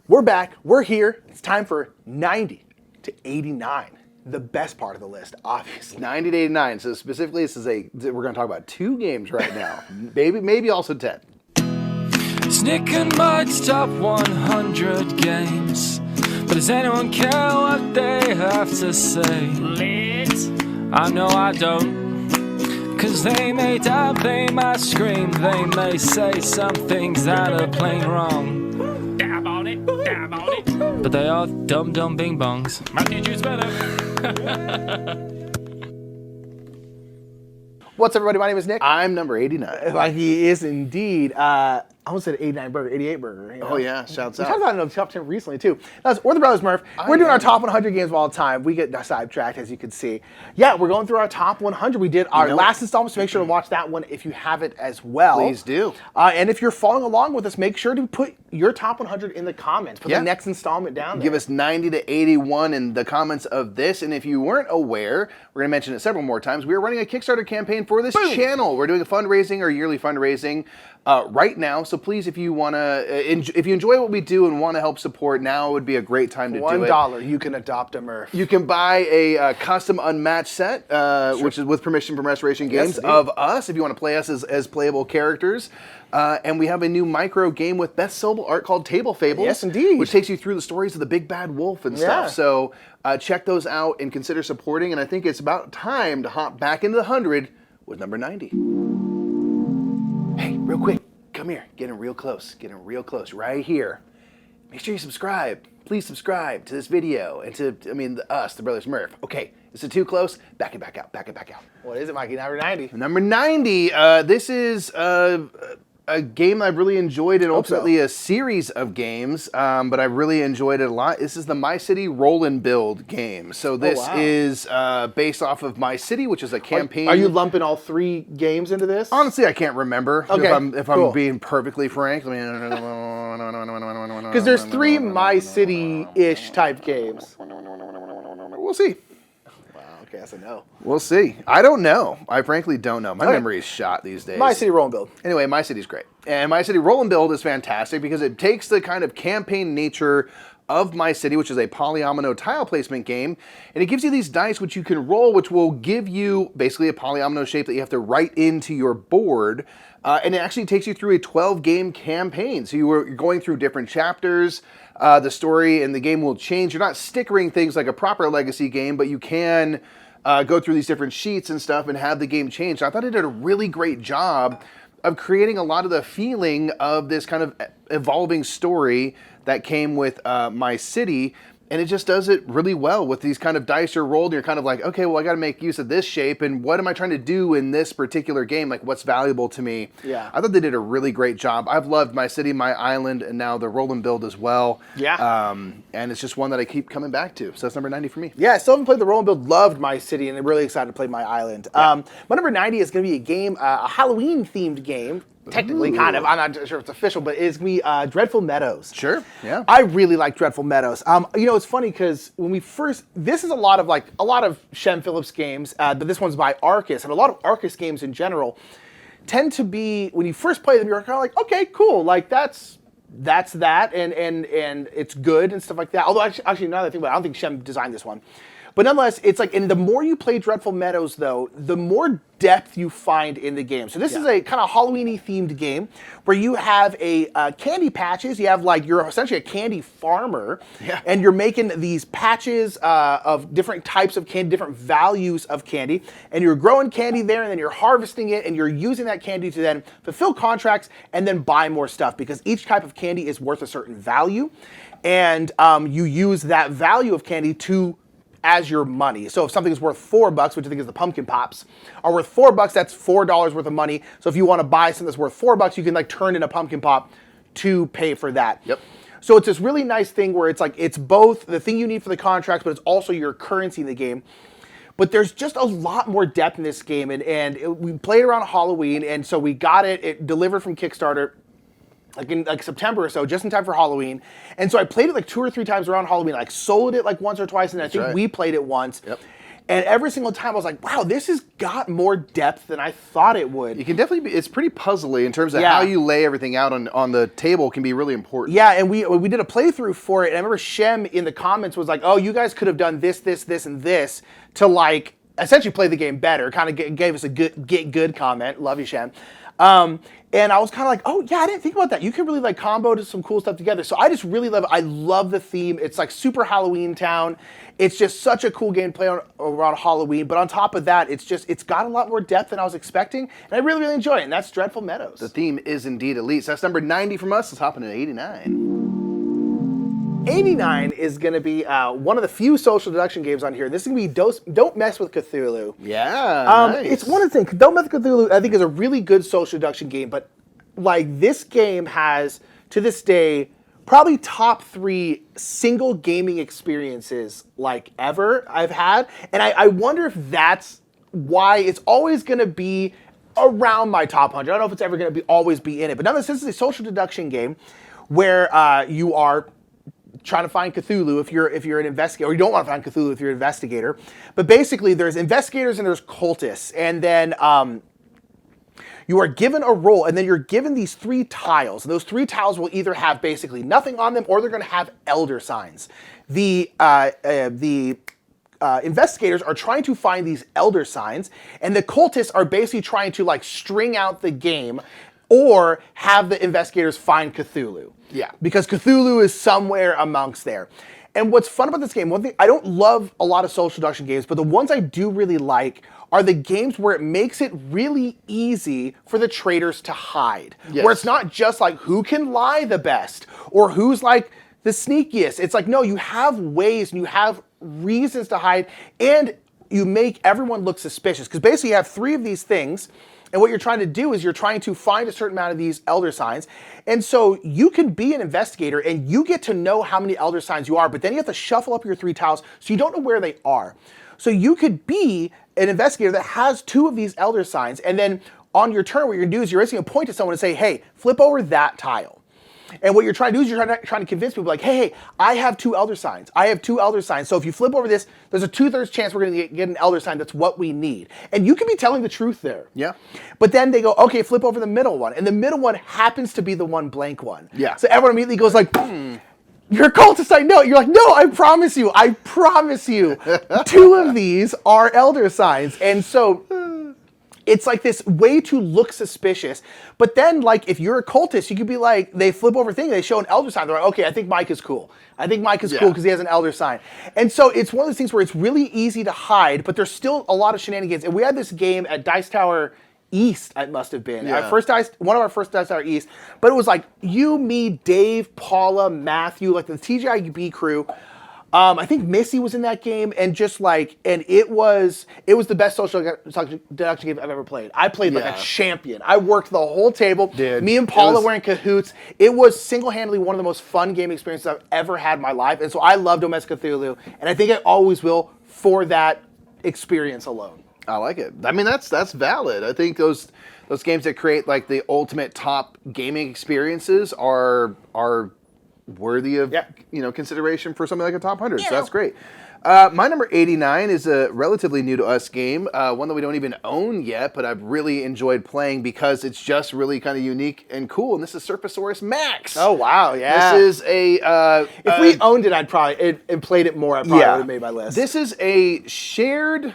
We're back. We're here. It's time for 90 to 89. The best part of the list, obviously. 90 to 89. So specifically, we're going to talk about 2 games right now. maybe also 10. It's Nick and Mike's top 100 games. But does anyone care what they have to say? Let's. I know I don't. Cause they may dab, they might scream, they may say some things that are plain wrong. Dab on it, dab on it. But they are dumb bing bongs. My teacher's better. What's up, everybody? My name is Nick. I'm number 89. He is indeed. I almost said 89 burger, 88 burger. You know? Oh yeah, shouts We out. talked about it in the top 10 recently too. That's We're the Brothers Murph. We're doing our top 100 games of all time. We get sidetracked, as you can see. Yeah, we're going through our top 100. We did our last installment, so make sure to watch that one if you haven't as well. Please do. And if you're following along with us, make sure to put your top 100 in the comments. Put the next installment down there. Give us 90 to 81 in the comments of this. And if you weren't aware, we're going to mention it several more times. We are running a Kickstarter campaign for this channel. We're doing a fundraising, or yearly fundraising right now. So please, if you want to, if you enjoy what we do and want to help support, now would be a great time to do it. $1, you can adopt a Murph. You can buy a custom unmatched set, which is with permission from Restoration Games, of us, if you want to play us as playable characters. And we have a new micro game with best sellable art called Table Fables. Yes, indeed. Which takes you through the stories of the Big Bad Wolf and stuff. So check those out and consider supporting. And I think it's about time to hop back into the 100 with number 90. Hey, real quick, come here. Getting real close, right here. Make sure you subscribe. Please subscribe to this video and to, us, the Brothers Murph. Okay, is it too close? Back it back out. What is it, Mikey? Number 90. Number 90, this is a game I've really enjoyed, and ultimately a series of games, but I really enjoyed it a lot. This is the My City Roll and Build game. So this is based off of My City, which is a campaign. Are you lumping all 3 games into this? Honestly, I can't remember. Okay, if I'm being perfectly frank. Because there's 3 My City-ish type games. We'll see. Okay, that's a no. We'll see. I don't know. I frankly don't know. My memory is shot these days. My City Roll and Build. Anyway, My City's great. And My City Roll and Build is fantastic because it takes the kind of campaign nature of My City, which is a polyomino tile placement game, and it gives you these dice which you can roll, which will give you basically a polyomino shape that you have to write into your board. And it actually takes you through a 12-game campaign. So you're going through different chapters. The story and the game will change. You're not stickering things like a proper legacy game, but you can go through these different sheets and stuff and have the game change. I thought it did a really great job of creating a lot of the feeling of this kind of evolving story that came with My City. And it just does it really well with these kind of dice you're rolled. And you're kind of like, okay, well, I got to make use of this shape. And what am I trying to do in this particular game? Like, what's valuable to me? Yeah. I thought they did a really great job. I've loved My City, My Island, and now the Roll and Build as well. Yeah. And it's just one that I keep coming back to. So that's number 90 for me. Yeah, I still haven't played the Roll and Build. Loved My City, and I'm really excited to play My Island. My number 90 is going to be a game, a Halloween-themed game. Technically, kind of. I'm not sure if it's official, but it's going to be Dreadful Meadows. Sure, yeah. I really like Dreadful Meadows. It's funny because when we first, this is a lot of Shem Phillips games, but this one's by Arcus, and a lot of Arcus games in general tend to be, when you first play them, you're kind of like, okay, cool, like that's that, and it's good and stuff like that. Although actually, now that I think about it, I don't think Shem designed this one. But nonetheless, it's like, and the more you play Dreadful Meadows, though, the more depth you find in the game. So this is a kind of Halloween-y themed game where you have a candy patches. You have you're essentially a candy farmer, and you're making these patches of different types of candy, different values of candy, and you're growing candy there, and then you're harvesting it, and you're using that candy to then fulfill contracts and then buy more stuff because each type of candy is worth a certain value, and you use that value of candy to as your money. So if something is worth $4, which I think is the pumpkin pops, are worth $4, that's $4 worth of money. So if you want to buy something that's worth $4, you can turn in a pumpkin pop to pay for that. Yep. So it's this really nice thing where it's it's both the thing you need for the contracts, but it's also your currency in the game. But there's just a lot more depth in this game, and we played around Halloween, and so we got it delivered from Kickstarter in September or so, just in time for Halloween. And so I played it 2 or 3 times around Halloween. Sold it once or twice, and I think we played it once. Yep. And every single time I was like, wow, this has got more depth than I thought it would. You can definitely it's pretty puzzly in terms of Yeah. how you lay everything out on the table can be really important. Yeah, and we did a playthrough for it, and I remember Shem in the comments was like, oh, you guys could have done this, this, this, and this to like essentially play the game better. Kind of gave us a good comment. Love you, Shem. And I was kind of like, oh yeah, I didn't think about that. You can really like combo to some cool stuff together. So I just really love it. I love the theme. It's like super Halloween town. It's just such a cool game to play around Halloween. But on top of that, it's got a lot more depth than I was expecting. And I really, really enjoy it. And that's Dreadful Meadows. The theme is indeed elite. So that's number 90 from us. Let's hop into 89. 89 is going to be one of the few social deduction games on here. This is going to be Don't Mess with Cthulhu. Yeah, nice. It's one of the things. Don't Mess with Cthulhu, I think, is a really good social deduction game. But like this game has, to this day, probably top 3 single gaming experiences like ever I've had. And I wonder if that's why it's always going to be around my top 100. I don't know if it's ever going to always be in it. But nonetheless, this is a social deduction game where you are trying to find Cthulhu if you're an investigator, or you don't want to find Cthulhu if you're an investigator. But basically, there's investigators and there's cultists, and then you are given a role, and then you're given these 3 tiles, and those 3 tiles will either have basically nothing on them, or they're going to have elder signs. The investigators are trying to find these elder signs, and the cultists are basically trying to like string out the game, or have the investigators find Cthulhu. Yeah. Because Cthulhu is somewhere amongst there. And what's fun about this game, one thing, I don't love a lot of social deduction games, but the ones I do really like are the games where it makes it really easy for the traders to hide. Yes. Where it's not just like who can lie the best, or who's like the sneakiest. It's like, no, you have ways and you have reasons to hide, and you make everyone look suspicious. Because basically you have 3 of these things, and what you're trying to do is you're trying to find a certain amount of these elder signs. And so you can be an investigator and you get to know how many elder signs you are, but then you have to shuffle up your 3 tiles so you don't know where they are. So you could be an investigator that has 2 of these elder signs, and then on your turn what you're going to do is you're basically going to point to someone and say, hey, flip over that tile. And what you're trying to do is you're trying to convince people like, hey, I have 2 elder signs. I have 2 elder signs. So if you flip over this, there's a 2/3 chance we're going to get an elder sign. That's what we need. And you can be telling the truth there. Yeah. But then they go, okay, flip over the middle one. And the middle one happens to be the one blank one. Yeah. So everyone immediately goes like, you're a cultist, I know. You're like, no, I promise you. 2 of these are elder signs. And so it's like this way to look suspicious. But then, like, if you're a cultist, you could be like, they flip over thing, they show an elder sign. They're like, okay, I think Mike is cool. I think Mike is cool because he has an elder sign. And so it's one of those things where it's really easy to hide, but there's still a lot of shenanigans. And we had this game at Dice Tower East, it must have been. Yeah. One of our first Dice Tower East. But it was like you, me, Dave, Paula, Matthew, like the TGIB crew. I think Missy was in that game, and just like, and it was the best social deduction game I've ever played. I played like a champion. I worked the whole table. Dude, Me and Paula were in cahoots. It was single-handedly one of the most fun game experiences I've ever had in my life, and so I love Domestic Cthulhu, and I think I always will for that experience alone. I like it. I mean, that's valid. I think those games that create like the ultimate top gaming experiences are worthy of consideration for something like a top 100. So that's great. My number 89 is a relatively new to us game, one that we don't even own yet, but I've really enjoyed playing because it's just really kind of unique and cool. And this is Surfasaurus Max. Oh wow, yeah. This is a if we owned it, I'd probably and played it more. I probably would have made my list. This is a shared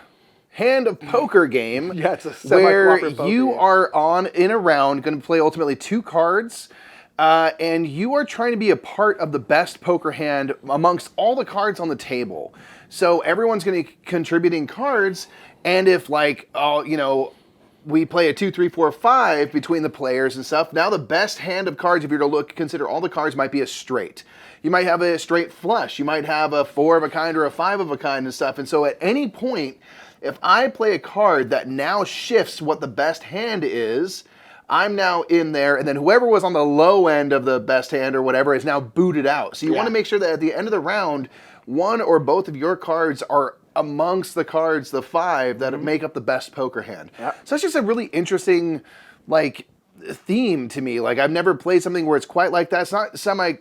hand of poker game. Yeah, it's a where semi-cooperative poker you game. are in a round going to play ultimately 2 cards. And you are trying to be a part of the best poker hand amongst all the cards on the table. So everyone's going to be contributing cards, and if we play a 2, 3, 4, 5 between the players and stuff, now the best hand of cards, if you're to consider all the cards, might be a straight. You might have a straight flush. You might have a 4 of a kind or a 5 of a kind and stuff. And so at any point, if I play a card that now shifts what the best hand is, I'm now in there, and then whoever was on the low end of the best hand or whatever is now booted out. So you want to make sure that at the end of the round, one or both of your cards are amongst the cards, the 5, that make up the best poker hand. Yep. So that's just a really interesting, like, theme to me. Like, I've never played something where it's quite like that.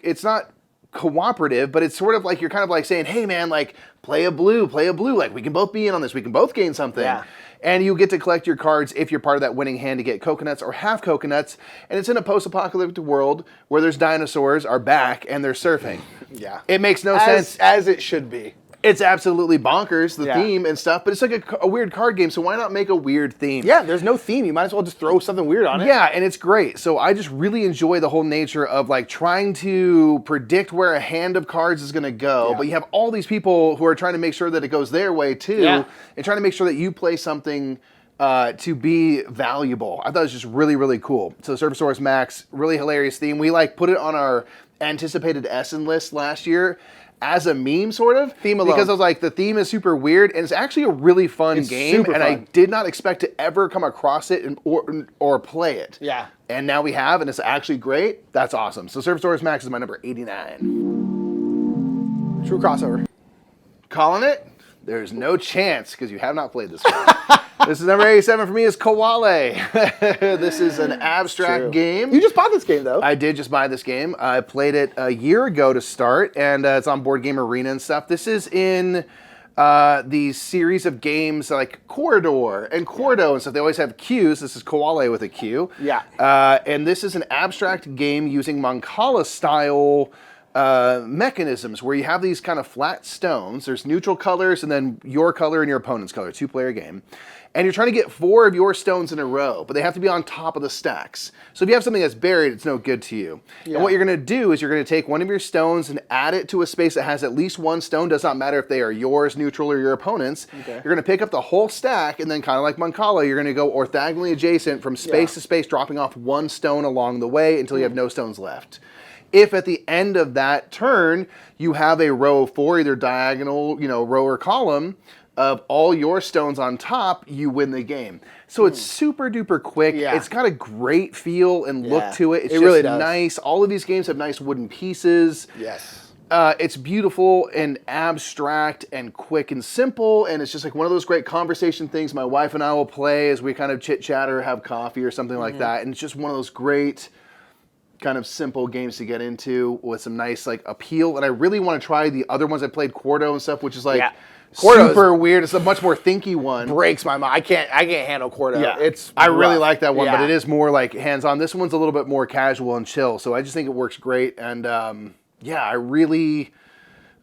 It's not cooperative, but it's sort of like you're kind of like saying, hey man, like play a blue, like we can both be in on this, we can both gain something. Yeah. And you get to collect your cards if you're part of that winning hand to get coconuts or half coconuts. And it's in a post-apocalyptic world where there's dinosaurs are back and they're surfing. Yeah. It makes no sense. As it should be. It's absolutely bonkers, the Yeah. theme and stuff, but it's like a weird card game, so why not make a weird theme? Yeah, there's no theme. You might as well just throw something weird on it. Yeah, and it's great. So I just really enjoy the whole nature of like trying to predict where a hand of cards is going to go, but you have all these people who are trying to make sure that it goes their way too, and trying to make sure that you play something to be valuable. I thought it was just really, really cool. So Surfasaurus Max, really hilarious theme. We like put it on our anticipated Essen list last year as a meme, sort of. Theme alone. Because I was like, the theme is super weird, and it's actually a really fun game, super and fun. I did not expect to ever come across it or play it. Yeah. And now we have, and it's actually great. That's awesome. So Surfasaurus Max is my number 89. True crossover. Calling it? There's no chance, because you have not played this one. This is number 87 for me, is Koale. This is an abstract game. You just bought this game, though. I did just buy this game. I played it a year ago to start, and it's on Board Game Arena and stuff. This is in the series of games like Corridor and Cordo and stuff. They always have Qs. This is Koale with a Q. Yeah. And this is an abstract game using Mancala-style mechanisms where you have these kind of flat stones. There's neutral colors and then your color and your opponent's color, 2-player game. And you're trying to get 4 of your stones in a row, but they have to be on top of the stacks. So if you have something that's buried, it's no good to you. Yeah. And what you're going to do is you're going to take one of your stones and add it to a space that has at least one stone. Does not matter if they are yours, neutral, or your opponent's. Okay. You're going to pick up the whole stack, and then kind of like Mancala, you're going to go orthogonally adjacent from space to space, dropping off one stone along the way until you have no stones left. If at the end of that turn, you have a row of 4, either diagonal, row or column, of all your stones on top, you win the game. So it's super duper quick. Yeah. It's got a great feel and look to it. It's It just really does. nice. All of these games have nice wooden pieces. Yes. It's beautiful and abstract and quick and simple, and it's just like one of those great conversation things my wife and I will play as we kind of chit-chat or have coffee or something like that. And it's just one of those great kind of simple games to get into with some nice like appeal. And I really want to try the other ones I played, Cordo and stuff, which is like super weird. It's a much more thinky one. Breaks my mind. I can't handle Cordo. Yeah, It's I really rough. like that one, but Yeah. it is more like hands-on. This one's a little bit more casual and chill, so I just think it works great. And I really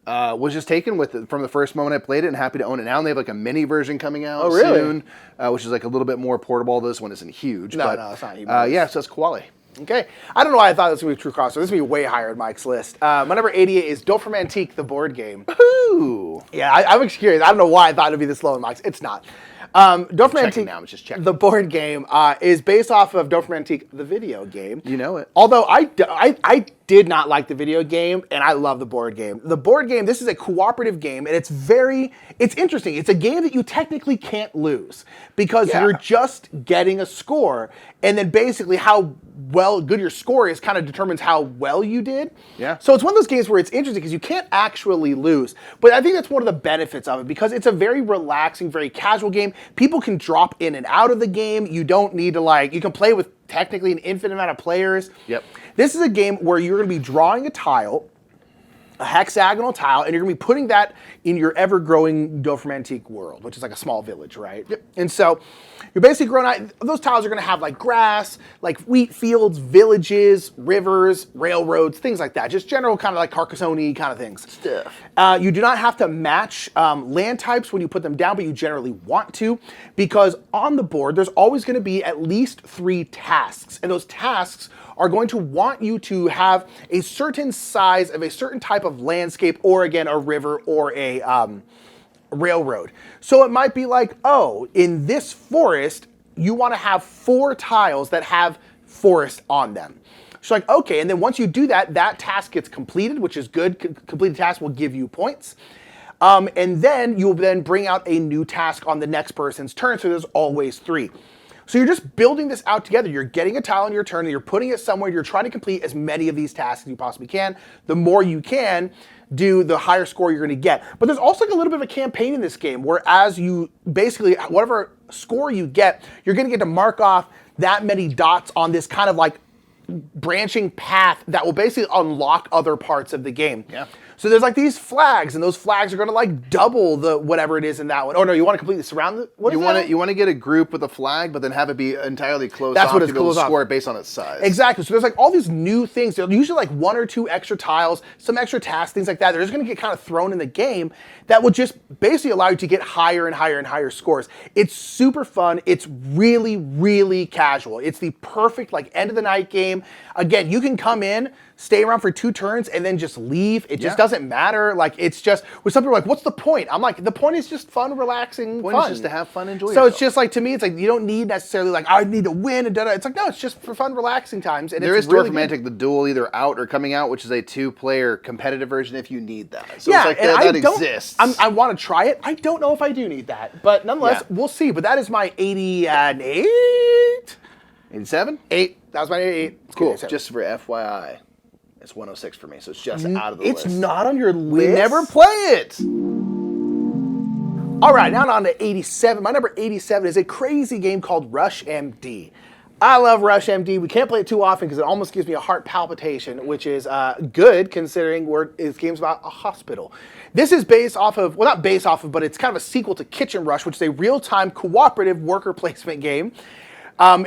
was just taken with it from the first moment I played it, and happy to own it now. And they have like a mini version coming out soon, which is like a little bit more portable. This one isn't huge. No, but, it's not huge. So it's Koale. Okay. I don't know why I thought this would be a true crossover. This would be way higher in Mike's list. My number 88 is Dofram Antique, the board game. Ooh. Yeah, I'm just curious. I don't know why I thought it would be this low in Mike's. It's not. Dofram Antique, now, I'm just checking. the board game, is based off of Dofram Antique, the video game. You know it. Although I did not like the video game, and I love the board game. The board game, this is a cooperative game, and it's interesting. It's a game that you technically can't lose because you're just getting a score, and then basically how good your score is kind of determines how well you did. Yeah. So it's one of those games where it's interesting because you can't actually lose, but I think that's one of the benefits of it because it's a very relaxing, very casual game. People can drop in and out of the game. You don't need to you can play with technically an infinite amount of players. Yep. This is a game where you're going to be drawing a tile, a hexagonal tile, and you're going to be putting that in your ever-growing Dofram Antique world, which is like a small village, right? Yep. And so you're basically growing out, those tiles are going to have like grass, like wheat fields, villages, rivers, railroads, things like that. Just general kind of like Carcassonne kind of things. Stuff. You do not have to match land types when you put them down, but you generally want to, because on the board, there's always going to be at least 3 tasks, and those tasks are going to want you to have a certain size of a certain type of landscape, or again, a river or a railroad. So it might be like, oh, in this forest, you want to have 4 tiles that have forest on them. So like, okay, and then once you do that, that task gets completed, which is good. Completed task will give you points. And then you'll then bring out a new task on the next person's turn, so there's always 3. So you're just building this out together. You're getting a tile on your turn, and you're putting it somewhere. You're trying to complete as many of these tasks as you possibly can. The more you can do, the higher score you're going to get. But there's also like a little bit of a campaign in this game, where as you basically, whatever score you get, you're going to get to mark off that many dots on this kind of like branching path that will basically unlock other parts of the game. Yeah. So there's like these flags, and those flags are going to like double the whatever it is in that one. Oh no, you want to completely surround the. You want to get a group with a flag, but then have it be entirely closed That's off what it's to be able to closed off. score it based on its size. Exactly. So there's like all these new things. They're usually like 1 or 2 extra tiles, some extra tasks, things like that. They're just going to get kind of thrown in the game that will just basically allow you to get higher and higher and higher scores. It's super fun. It's really, really casual. It's the perfect like end of the night game. Again, you can come in, stay around for 2 turns, and then just leave. It just doesn't matter. Like it's just, when some people are like, what's the point? I'm like, the point is just fun, relaxing, The point is just to have fun, enjoy So yourself. it's just like, to me, it's like, you don't need necessarily like, I need to win and da-da. It's like, no, it's just for fun, relaxing times. And There it's is really Dwarf the duel either out or coming out, which is a 2-player competitive version if you need that. So yeah, it's like and that I don't, exists. I want to try it. I don't know if I do need that, but nonetheless, we'll see. But that is my 88. 87? 8. That was my 88. It's Cool. 87. Just for FYI, it's 106 for me, so it's just out of the It's list. not on your list. We never play it. All right, now on to 87. My number 87 is a crazy game called Rush MD. I love Rush MD. We can't play it too often because it almost gives me a heart palpitation, which is good considering this game's about a hospital. This is based off of, well, not based off of, but it's kind of a sequel to Kitchen Rush, which is a real-time cooperative worker placement game. Rush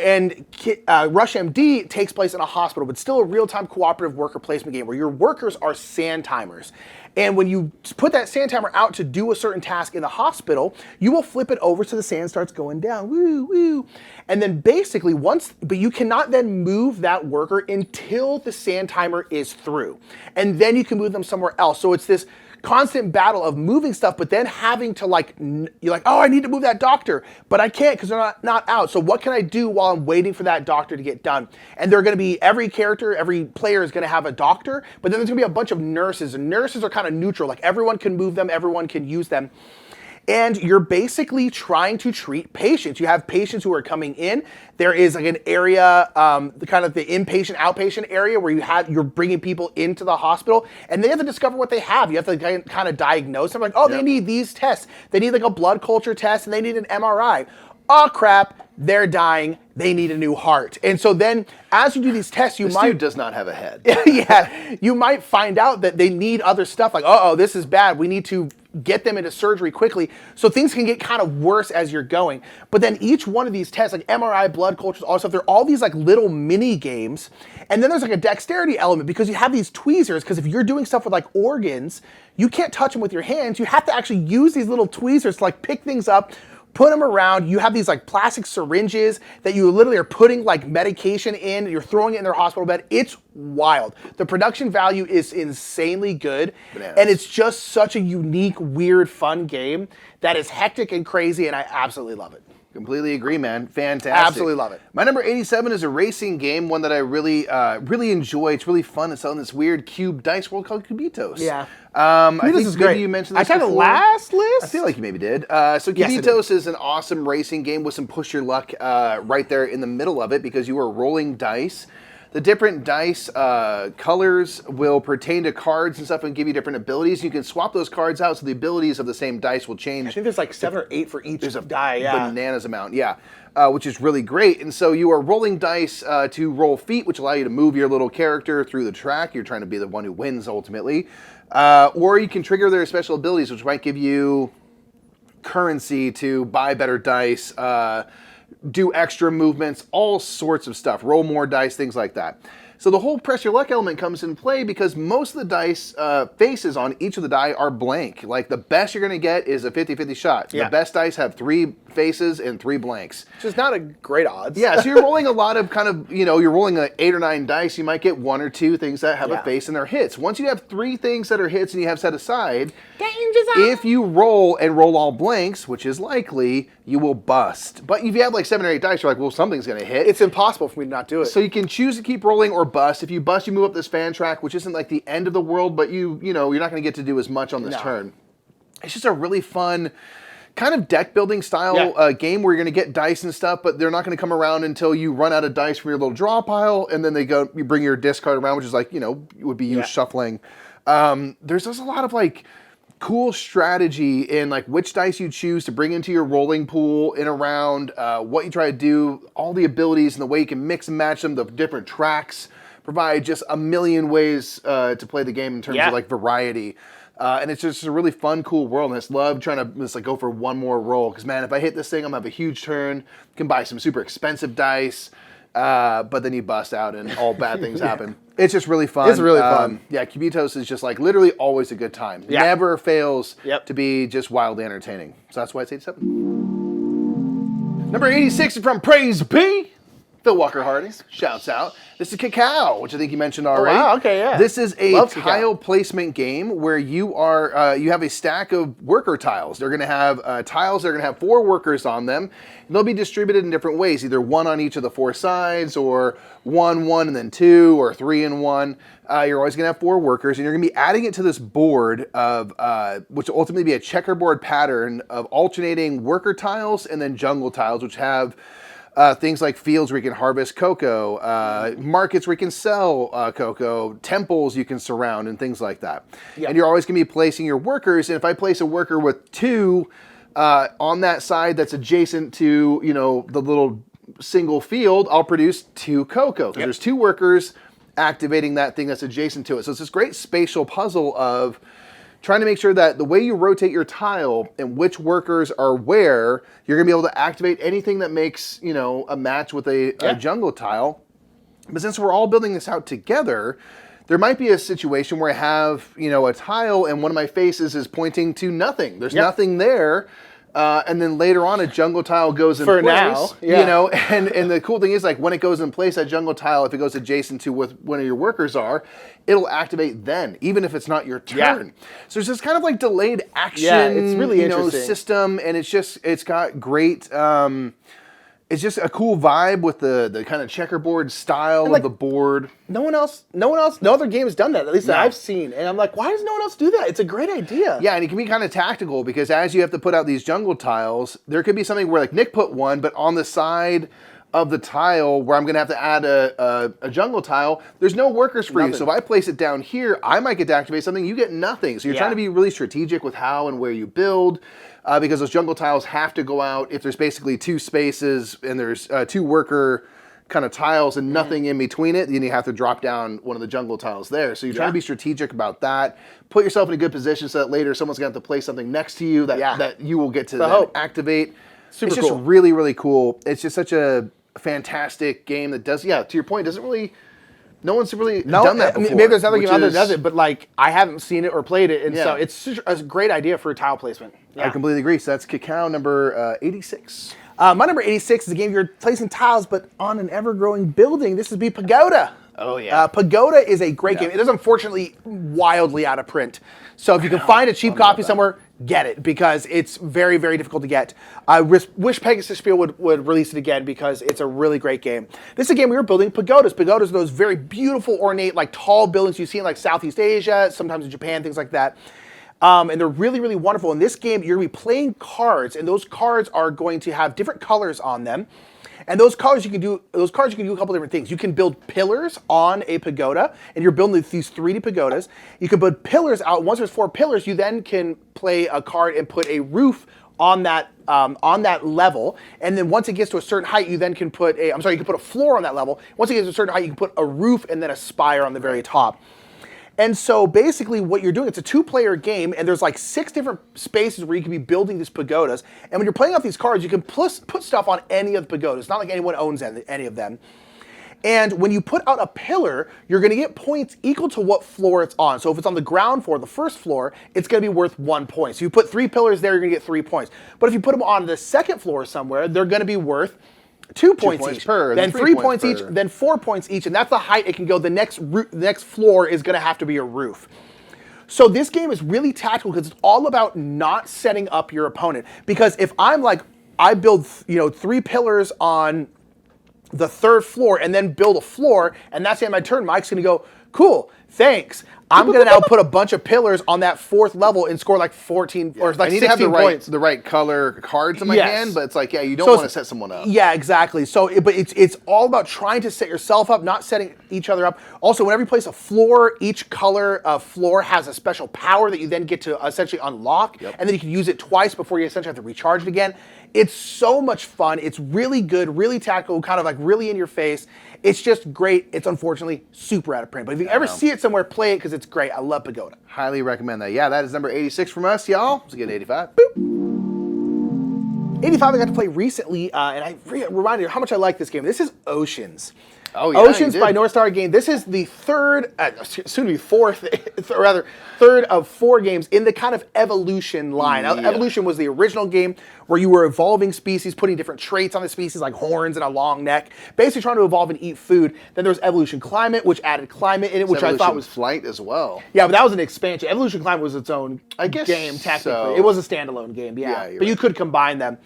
MD takes place in a hospital, but still a real-time cooperative worker placement game where your workers are sand timers. And when you put that sand timer out to do a certain task in the hospital, you will flip it over so the sand starts going down. Woo, woo. And then basically but you cannot then move that worker until the sand timer is through. And then you can move them somewhere else. So it's this constant battle of moving stuff, but then having to like, you're like, oh, I need to move that doctor, but I can't because they're not out. So what can I do while I'm waiting for that doctor to get done? And they're going to be, every player is going to have a doctor, but then there's going to be a bunch of nurses, and nurses are kind of neutral. Like everyone can move them, everyone can use them. And you're basically trying to treat patients. You have patients who are coming in. There is like an area, the kind of the inpatient, outpatient area where you're bringing people into the hospital, and they have to discover what they have. You have to kind of diagnose them. Like, oh, they need these tests. They need like a blood culture test, and they need an MRI. Oh crap, they're dying. They need a new heart. And so then, as you do these tests, This dude does not have a head. yeah, you might find out that they need other stuff. Like, oh, this is bad. We need to get them into surgery quickly. So things can get kind of worse as you're going. But then each one of these tests, like MRI, blood cultures, all stuff, they're all these like little mini games. And then there's like a dexterity element because you have these tweezers. Because if you're doing stuff with like organs, you can't touch them with your hands. You have to actually use these little tweezers to like pick things up, put them around. You have these like plastic syringes that you literally are putting like medication in. You're throwing it in their hospital bed. It's wild. The production value is insanely good. Bananas. And it's just such a unique, weird, fun game that is hectic and crazy, and I absolutely love it. Completely agree, man. Fantastic. Absolutely love it. My number 87 is a racing game, one that I really enjoy. It's really fun. It's on this weird cube dice world called Cubitos. Yeah. I think is great. maybe you mentioned this I tried the before. last list. I feel like you maybe did. So Yes, I did. Cubitos is an awesome racing game with some push your luck right there in the middle of it because you are rolling dice. The different dice colors will pertain to cards and stuff and give you different abilities. You can swap those cards out so the abilities of the same dice will change. I think there's like 7 or 8 for each die. Yeah. Bananas amount, yeah. Which is really great. And so you are rolling dice to roll feet, which allow you to move your little character through the track. You're trying to be the one who wins ultimately. Or you can trigger their special abilities, which might give you currency to buy better dice, do extra movements, all sorts of stuff. Roll more dice, things like that. So the whole press your luck element comes in play because most of the dice faces on each of the die are blank. Like the best you're going to get is a 50-50 shot. Yeah. The best dice have 3 faces and 3 blanks. Which is not a great odds. Yeah, so you're rolling a lot of kind of, you're rolling like 8 or 9 dice. You might get 1 or 2 things that have a face and they're hits. Once you have 3 things that are hits and you have set aside, if you roll all blanks, which is likely, you will bust. But if you have like 7 or 8 dice, you're like, well, something's going to hit. It's impossible for me to not do it. So you can choose to keep rolling or bust. If you bust, you move up this fan track, which isn't like the end of the world, but you're not going to get to do as much on this turn. It's just a really fun kind of deck building style game where you're going to get dice and stuff, but they're not going to come around until you run out of dice from your little draw pile, and then you bring your discard around, which is like, would be you shuffling. There's just a lot of like cool strategy in like which dice you choose to bring into your rolling pool in a round, what you try to do, all the abilities and the way you can mix and match them, the different tracks, provide just a million ways to play the game in terms of like variety. And it's just a really fun, cool world. And I just love trying to just like go for one more roll. Because man, if I hit this thing, I'm gonna have a huge turn. Can buy some super expensive dice. But then you bust out and all bad things happen. It's just really fun. It's really fun. Yeah, Cubitos is just like literally always a good time. Yeah. Never fails Yep. to be just wildly entertaining. So that's why it's 87. Number 86 is from Praise Be. Phil Walker Harding shouts out. This is Cacao, which I think you mentioned already. wow, okay, yeah. This is a Love tile Cacao. placement game where you are you have a stack of worker tiles. They're going to have tiles. They're going to have 4 workers on them. And they'll be distributed in different ways, either 1 on each of the 4 sides, or 1, 1, and then 2, or 3 and 1. You're always going to have 4 workers, and you're going to be adding it to this board of which will ultimately be a checkerboard pattern of alternating worker tiles and then jungle tiles, which have things like fields where you can harvest cocoa, markets where you can sell cocoa, temples you can surround, and things like that. Yep. And you're always going to be placing your workers. And if I place a worker with 2 on that side that's adjacent to, you know, the little single field, I'll produce 2 cocoa. Because there's 2 workers activating that thing that's adjacent to it. So it's this great spatial puzzle of trying to make sure that the way you rotate your tile and which workers are where, you're going to be able to activate anything that makes, you know, a match with a jungle tile. But since we're all building this out together, there might be a situation where I have, you know, a tile and one of my faces is pointing to nothing. There's nothing there. And then later on, a jungle tile goes in place. now, You know, and the cool thing is, like, when it goes in place, that jungle tile, if it goes adjacent to what one of your workers are, it'll activate then, even if it's not your turn. So there's this kind of like delayed action, it's really interesting. system, and it's got great. It's just a cool vibe with the kind of checkerboard style of the board. No other game has done that, at least that I've seen. And I'm like, why does no one else do that? It's a great idea. Yeah, and it can be kind of tactical because as you have to put out these jungle tiles, there could be something where like Nick put one, but on the side of the tile where I'm going to have to add a jungle tile, there's no workers for you. So if I place it down here, I might get to activate something, you get nothing. So you're trying to be really strategic with how and where you build. Because those jungle tiles have to go out if there's basically 2 spaces and there's 2 worker kind of tiles and nothing in between it, then you have to drop down one of the jungle tiles there. So you're trying to be strategic about that. Put yourself in a good position so that later someone's going to have to place something next to you that you will get to then activate. It's just really, really cool. It's just such a fantastic game that does, to your point, doesn't really... No one's really done that before. Maybe there's another game out there that does it, but like I haven't seen it or played it, and so it's a great idea for a tile placement. I completely agree. So that's Cacao number 86. My number 86 is a game you're placing tiles, but on an ever-growing building. This would be Pagoda. Oh, yeah. Pagoda is a great game. It is unfortunately wildly out of print. So if you can find a cheap copy somewhere, get it, because it's very, very difficult to get. I wish Pegasus Spiel would release it again because it's a really great game. This is a game we were building pagodas. Pagodas are those very beautiful, ornate, like tall buildings you see in like Southeast Asia, sometimes in Japan, things like that. And they're really, really wonderful. In this game, you're going to be playing cards, and those cards are going to have different colors on them. And those cards you can do a couple different things. You can build pillars on a pagoda, and you're building these 3D pagodas. You can put pillars out. Once there's 4 pillars, you then can play a card and put a roof on that level. And then once it gets to a certain height, you then can put you can put a floor on that level. Once it gets to a certain height, you can put a roof and then a spire on the very top. And so basically what you're doing, it's a 2-player game, and there's like 6 different spaces where you can be building these pagodas. And when you're playing off these cards, you can put stuff on any of the pagodas. It's not like anyone owns any of them. And when you put out a pillar, you're going to get points equal to what floor it's on. So if it's on the ground floor, the first floor, it's going to be worth 1 point. So you put 3 pillars there, you're going to get 3 points. But if you put them on the second floor somewhere, they're going to be worth 2 points each, then 3 points each, then 4 points each, and that's the height it can go. The next floor is going to have to be a roof. So this game is really tactical because it's all about not setting up your opponent. Because if I'm like, I build 3 pillars on the 3rd floor and then build a floor, and that's the end of my turn, Mike's going to go, cool, thanks. I'm going to now put a bunch of pillars on that 4th level and score like 14 or like 16 points. The right color cards in my hand, but it's like, yeah, you don't want to set someone up. Yeah, exactly. So, but it's all about trying to set yourself up, not setting each other up. Also, whenever you place a floor, each color of floor has a special power that you then get to essentially unlock, and then you can use it twice before you essentially have to recharge it again. It's so much fun. It's really good, really tactical, kind of like really in your face. It's just great. It's unfortunately super out of print. But if you ever see it somewhere, play it because it's great. I love Pagoda. Highly recommend that. Yeah, that is number 86 from us, y'all. Let's get 85. Boop. 85 I got to play recently, and I reminded you how much I like this game. This is Oceans. Oh, yeah, Oceans by North Star Game. This is the third, soon to be fourth, or rather, third of 4 games in the kind of Evolution line. Now, Evolution was the original game where you were evolving species, putting different traits on the species, like horns and a long neck, basically trying to evolve and eat food. Then there was Evolution Climate, which added climate in it, which I thought was Flight as well. Yeah, but that was an expansion. Evolution Climate was its own game, technically. So. It was a standalone game, but right. you could combine them.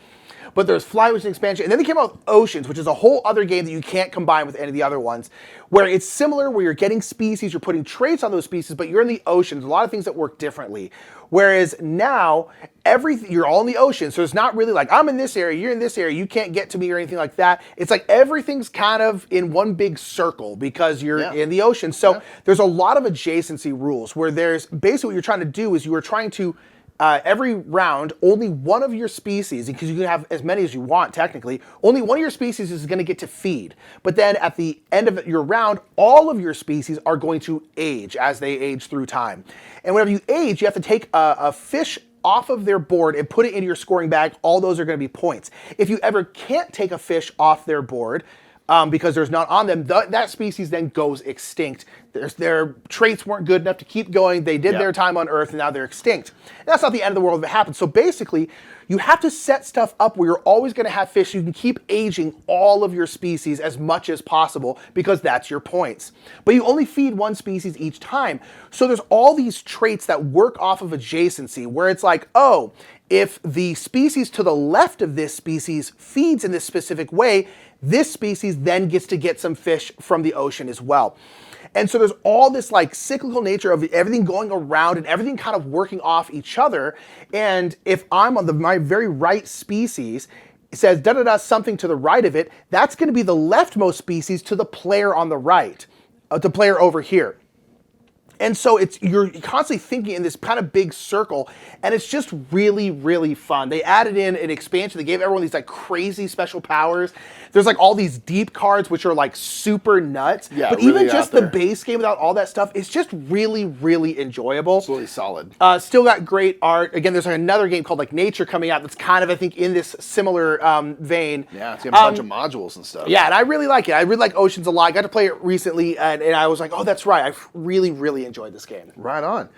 But there's Flight, which is an expansion. And then they came out with Oceans, which is a whole other game that you can't combine with any of the other ones, where it's similar, where you're getting species, you're putting traits on those species, but you're in the oceans. A lot of things that work differently. Whereas now, you're all in the ocean. So it's not really like, I'm in this area, you're in this area, you can't get to me or anything like that. It's like everything's kind of in one big circle because you're in the ocean. So there's a lot of adjacency rules where there's basically what you're trying to do is you are trying to every round, only one of your species, because you can have as many as you want technically, only one of your species is going to get to feed. But then at the end of your round, all of your species are going to age as they age through time. And whenever you age, you have to take a fish off of their board and put it into your scoring bag. All those are going to be points. If you ever can't take a fish off their board, because there's none on them, that species then goes extinct. Their traits weren't good enough to keep going. They did their time on Earth, and now they're extinct. And that's not the end of the world if it happens. So basically, you have to set stuff up where you're always going to have fish. So you can keep aging all of your species as much as possible because that's your points. But you only feed one species each time. So there's all these traits that work off of adjacency, where it's like, oh, if the species to the left of this species feeds in this specific way, this species then gets to get some fish from the ocean as well. And so there's all this like cyclical nature of everything going around and everything kind of working off each other. And if I'm on my very right species, it says da-da-da something to the right of it, that's going to be the leftmost species to the player on the right, the player over here. And so you're constantly thinking in this kind of big circle, and it's just really, really fun. They added in an expansion. They gave everyone these like crazy special powers. There's like all these deep cards, which are like super nuts. Yeah, but really even just the base game without all that stuff, it's just really, really enjoyable. It's really solid. Still got great art. Again, there's like another game called like Nature coming out that's kind of, I think, in this similar vein. Yeah, it's got a bunch of modules and stuff. Yeah, and I really like it. I really like Oceans a lot. I got to play it recently, and I was like, oh, that's right. I really, really enjoyed this game. Right on.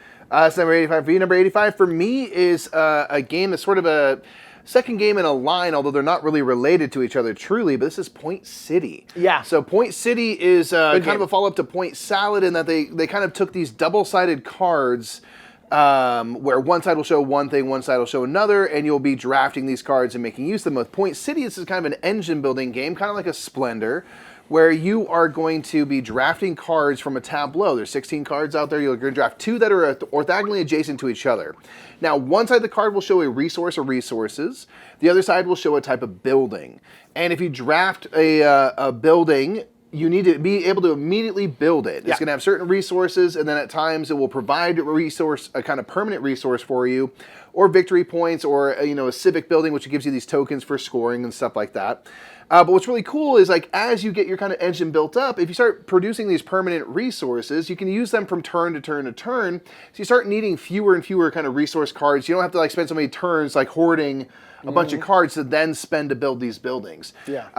So number 85 for you. Number 85 for me is a game that's sort of a second game in a line, although they're not really related to each other truly, but this is Point City. Yeah. So Point City is kind of a follow-up to Point Salad in that they kind of took these double-sided cards where one side will show one thing, one side will show another, and you'll be drafting these cards and making use of them. With Point City, this is kind of an engine-building game, kind of like a Splendor, where you are going to be drafting cards from a tableau. There's 16 cards out there. You're going to draft 2 that are orthogonally adjacent to each other. Now, one side of the card will show a resource or resources. The other side will show a type of building. And if you draft a building, you need to be able to immediately build it. It's going to have certain resources, and then at times it will provide a kind of permanent resource for you, or victory points, or a civic building, which gives you these tokens for scoring and stuff like that. But what's really cool is like as you get your kind of engine built up, if you start producing these permanent resources, you can use them from turn to turn to turn. So you start needing fewer and fewer kind of resource cards. You don't have to like spend so many turns like hoarding a bunch of cards to then spend to build these buildings. Yeah.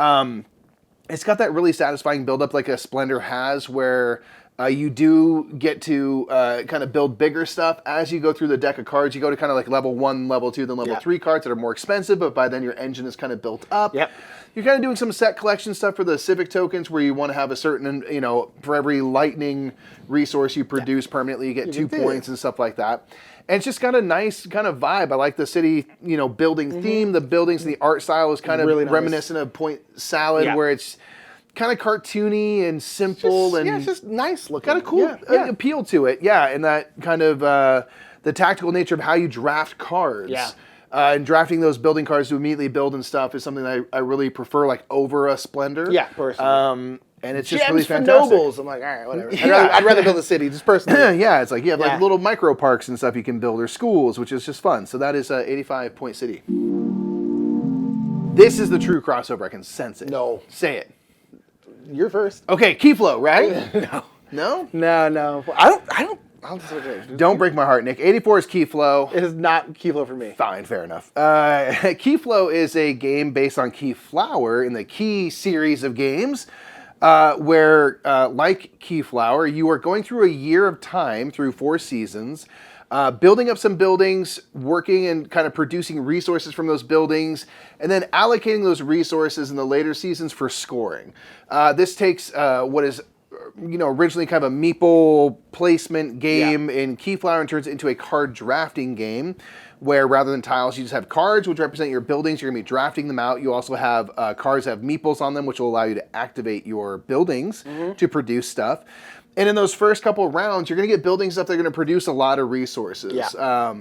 It's got that really satisfying build-up like a Splendor has, where you do get to kind of build bigger stuff as you go through the deck of cards. You go to kind of like level 1, level 2, then level 3 cards that are more expensive, but by then your engine is kind of built up. Yep. You're kind of doing some set collection stuff for the civic tokens where you want to have a certain, for every lightning resource you produce permanently, you get 2 points and stuff like that. And it's just got a nice kind of vibe. I like the city, building theme. The buildings and the art style is kind of really nice. reminiscent of Point Salad, where it's kind of cartoony and simple, and it's just nice looking. got a cool appeal to it. Yeah, and that kind of the tactical nature of how you draft cards. Yeah. And drafting those building cards to immediately build and stuff is something that I really prefer, like over a Splendor. Yeah, personally. And it's just Gems really for fantastic. nobles. I'm like, all right, whatever. Yeah. I'd rather build a city, just personally. Yeah, it's like you have Yeah. like little micro parks and stuff you can build, or schools, which is just fun. So that is 85 Point City. This is the true crossover. I can sense it. No. Say it. You're first. Okay, Keyflow, right? No. No? No. I don't. Don't break my heart, Nick. 84 is Keyflow. It is not Keyflow for me. Fine, fair enough. Keyflow is a game based on Keyflower in the Key series of games, where, like Keyflower, you are going through a year of time through 4 seasons, building up some buildings, working and kind of producing resources from those buildings, and then allocating those resources in the later seasons for scoring. This takes what is originally kind of a meeple placement game in Keyflower and turns it into a card drafting game where rather than tiles, you just have cards which represent your buildings. You're going to be drafting them out. You also have cards that have meeples on them, which will allow you to activate your buildings to produce stuff. And in those first couple of rounds, you're going to get building stuff that are going to produce a lot of resources. Yeah.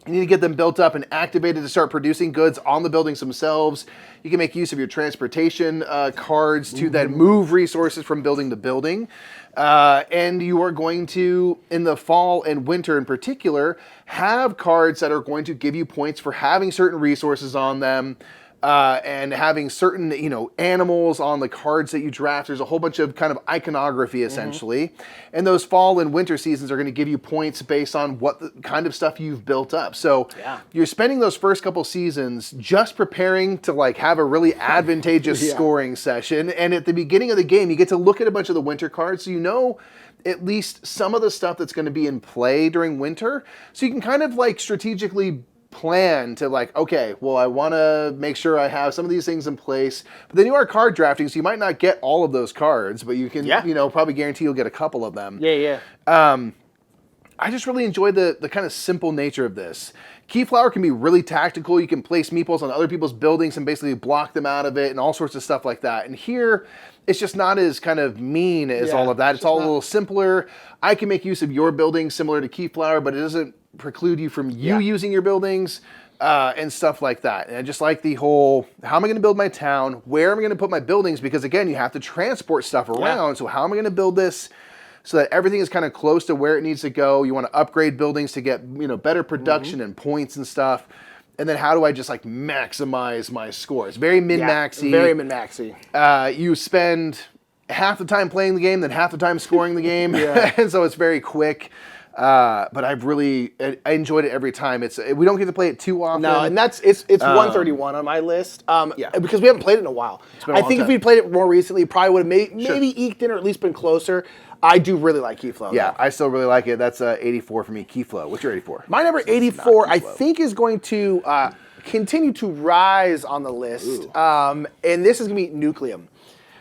You need to get them built up and activated to start producing goods on the buildings themselves. You can make use of your transportation cards to then move resources from building to building. And you are going to, in the fall and winter in particular, have cards that are going to give you points for having certain resources on them. And having certain, animals on the cards that you draft. There's a whole bunch of kind of iconography, essentially. And those fall and winter seasons are going to give you points based on what the kind of stuff you've built up. So you're spending those first couple seasons just preparing to have a really advantageous scoring session. And at the beginning of the game, you get to look at a bunch of the winter cards, so at least some of the stuff that's going to be in play during winter. So you can kind of strategically plan to okay, well, I want to make sure I have some of these things in place. But then you are card drafting, so you might not get all of those cards, but you can, probably guarantee you'll get a couple of them. Yeah. I just really enjoy the kind of simple nature of this. Keyflower can be really tactical. You can place meeples on other people's buildings and basically block them out of it and all sorts of stuff like that. And here, it's just not as kind of mean as all of that. It's all a little simpler. I can make use of your buildings similar to Keyflower, but it doesn't preclude you from using your buildings and stuff like that. And I just like the whole, how am I going to build my town? Where am I going to put my buildings? Because again, you have to transport stuff around. So how am I going to build this so that everything is kind of close to where it needs to go? You want to upgrade buildings to get better production and points and stuff. And then how do I just maximize my score? It's very min-maxy. Very min-maxy. You spend half the time playing the game, then half the time scoring the game. And so it's very quick. But I enjoyed it every time. We don't get to play it too often. No, and it's 131 on my list. Because we haven't played it in a while. Been a long think time. if we'd played it more recently, probably would have maybe eked in or at least been closer. I do really like Keyflow. Yeah, I still really like it. That's 84 for me. Keyflow. What's your 84? My number 84, I think, is going to continue to rise on the list. And this is going to be Nucleum.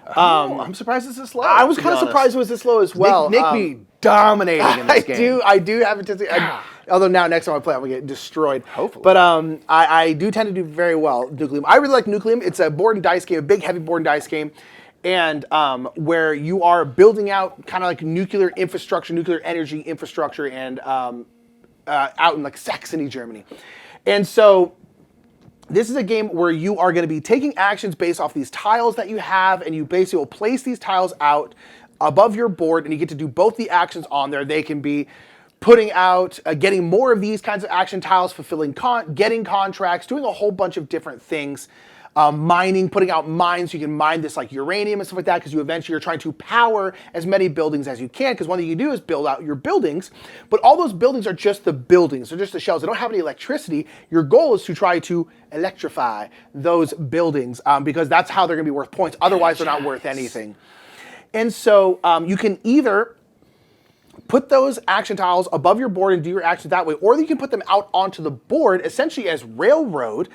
I'm surprised it's this low. I was kind of surprised it was this low as well. Nick be dominating in this game. I do have a tendency. Although now next time I play, I'm going to get destroyed. Hopefully. But I do tend to do very well, Nucleum. I really like Nucleum. It's a board and dice game, a big, heavy board and dice game. And where you are building out kind of like nuclear infrastructure, nuclear energy infrastructure, and out in Saxony, Germany. And so this is a game where you are going to be taking actions based off these tiles that you have, and you basically will place these tiles out above your board, and you get to do both the actions on there. They can be putting out, getting more of these kinds of action tiles, fulfilling, getting contracts, doing a whole bunch of different things. Mining, putting out mines, so you can mine this uranium and stuff like that, because you eventually are trying to power as many buildings as you can, because one thing you do is build out your buildings, but all those buildings are just the buildings, they're just the shells, they don't have any electricity. Your goal is to try to electrify those buildings, because that's how they're going to be worth points, otherwise they're not worth anything. And so you can either put those action tiles above your board and do your actions that way, or you can put them out onto the board, essentially as railroad.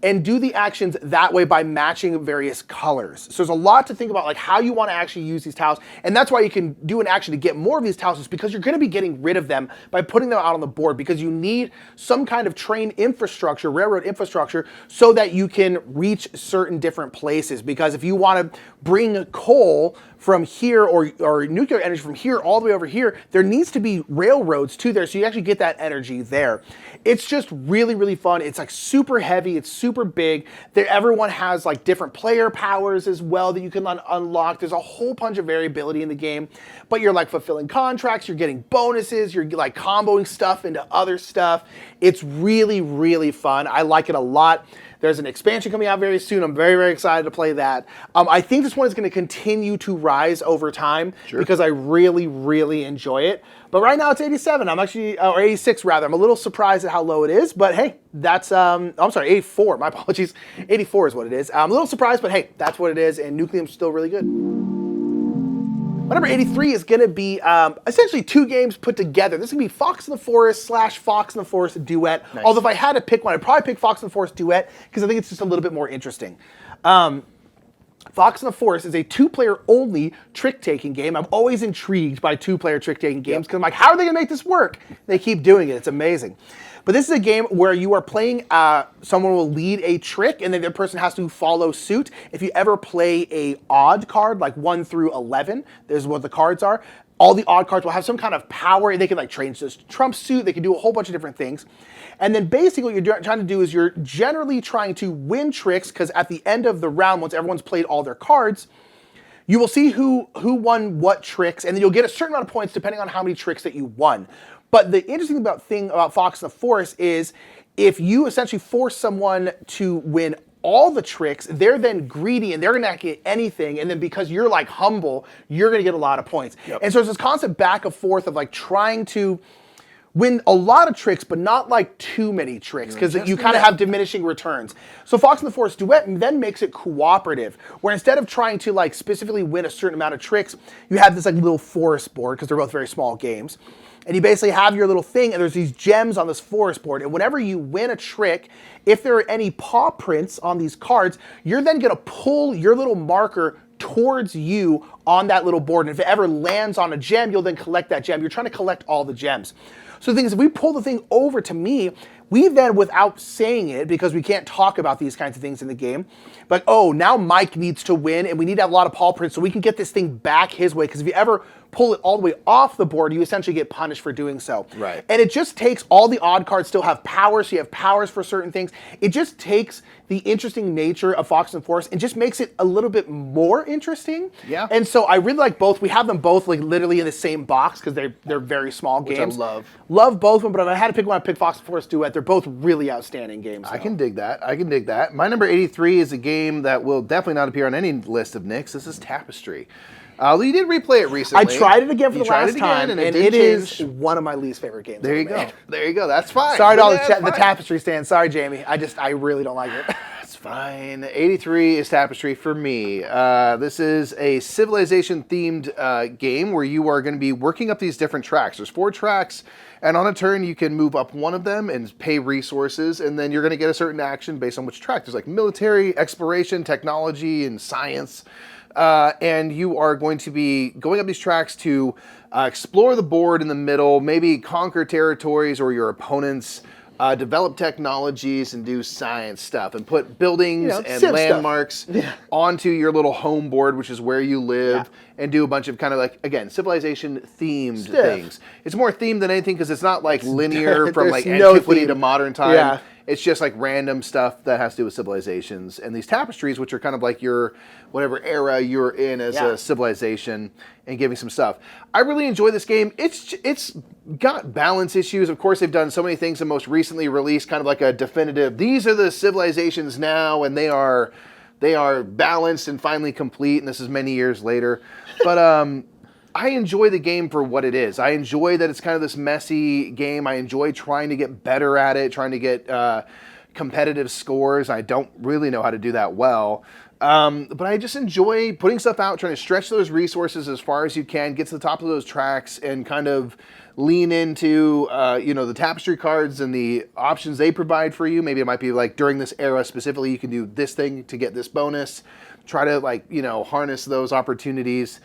and do the actions that way by matching various colors. So there's a lot to think about, like how you want to actually use these tiles, and that's why you can do an action to get more of these tiles, is because you're going to be getting rid of them by putting them out on the board, because you need some kind of train infrastructure, railroad infrastructure, so that you can reach certain different places. Because if you want to bring coal from here or nuclear energy from here all the way over here, there needs to be railroads to there, so you actually get that energy there. It's just really, really fun. It's like super heavy, it's super big. Everyone has like different player powers as well that you can unlock. There's a whole bunch of variability in the game, but you're like fulfilling contracts, you're getting bonuses, you're like comboing stuff into other stuff. It's really, really fun. I like it a lot. There's an expansion coming out very soon. I'm very, very excited to play that. I think this one is going to continue to rise over time because I really, really enjoy it. But right now it's 87. I'm actually, or 86 rather. I'm a little surprised at how low it is, but hey, that's, I'm sorry, 84. My apologies. 84 is what it is. I'm a little surprised, but hey, that's what it is, and Nucleum's still really good. My number 83 is going to be essentially two games put together. This is going to be Fox in the Forest / Fox in the Forest Duet. Nice. Although if I had to pick one, I'd probably pick Fox in the Forest Duet because I think it's just a little bit more interesting. Fox in the Forest is a two-player only trick-taking game. I'm always intrigued by two-player trick-taking games because I'm like, how are they going to make this work? They keep doing it. It's amazing. But this is a game where you are playing, someone will lead a trick, and then the other person has to follow suit. If you ever play a odd card, like 1 through 11, this is what the cards are. All the odd cards will have some kind of power, and they can like change this trump suit. They can do a whole bunch of different things. And then basically what you're trying to do is you're generally trying to win tricks, because at the end of the round, once everyone's played all their cards, you will see who won what tricks, and then you'll get a certain amount of points depending on how many tricks that you won. But the interesting thing about Fox in the Forest is if you essentially force someone to win all the tricks, they're then greedy and they're not get anything, and then because you're like humble, you're gonna get a lot of points. Yep. And so it's this constant back and forth of like trying to win a lot of tricks, but not like too many tricks, because you kind of have diminishing returns. So Fox in the Forest Duet then makes it cooperative, where instead of trying to like specifically win a certain amount of tricks, you have this like little forest board, because they're both very small games. And you basically have your little thing, and there's these gems on this forest board. And whenever you win a trick, if there are any paw prints on these cards, you're then going to pull your little marker towards you on that little board. And if it ever lands on a gem, you'll then collect that gem. You're trying to collect all the gems. So the thing is, if we pull the thing over to me, we then, without saying it, because we can't talk about these kinds of things in the game, but oh, now Mike needs to win, and we need to have a lot of paw prints so we can get this thing back his way, because if you ever pull it all the way off the board, you essentially get punished for doing so. Right. And it just takes, all the odd cards still have powers, so you have powers for certain things. It just takes the interesting nature of Fox and Forest and just makes it a little bit more interesting. Yeah. And so I really like both. We have them both like literally in the same box because they're very small games. Which I love. Love both of them, but if I had to pick one, I'd pick Fox and Forest Duet. They're both really outstanding games. I can dig that. I can dig that. My number 83 is a game that will definitely not appear on any list of Nick's. This is Tapestry. You did replay it recently. I tried it again for the last time, and it is one of my least favorite games. There you go. There you go. That's fine. Sorry to all the Tapestry stands. Sorry, Jamie. I really don't like it. That's fine. 83 is Tapestry for me. This is a civilization-themed game where you are going to be working up these different tracks. There's 4 tracks, and on a turn you can move up one of them and pay resources, and then you're going to get a certain action based on which track. There's like military, exploration, technology, and science. And you are going to be going up these tracks to explore the board in the middle, maybe conquer territories or your opponents, develop technologies, and do science stuff, and put buildings and landmarks onto your little home board, which is where you live, and do a bunch of kind of like, again, civilization-themed things. It's more themed than anything because it's not like linear from like antiquity to modern time. Yeah. It's just like random stuff that has to do with civilizations. And these tapestries, which are kind of like your, whatever era you're in as a civilization, and giving some stuff. I really enjoy this game. It's got balance issues. Of course, they've done so many things, and most recently released kind of like a definitive, these are the civilizations now, and they are balanced and finally complete, and this is many years later. But I enjoy the game for what it is. I enjoy that it's kind of this messy game. I enjoy trying to get better at it, trying to get, competitive scores. I don't really know how to do that well. But I just enjoy putting stuff out, trying to stretch those resources as far as you can, get to the top of those tracks, and kind of lean into, the tapestry cards and the options they provide for you. Maybe it might be like during this era specifically, you can do this thing to get this bonus. Try to harness those opportunities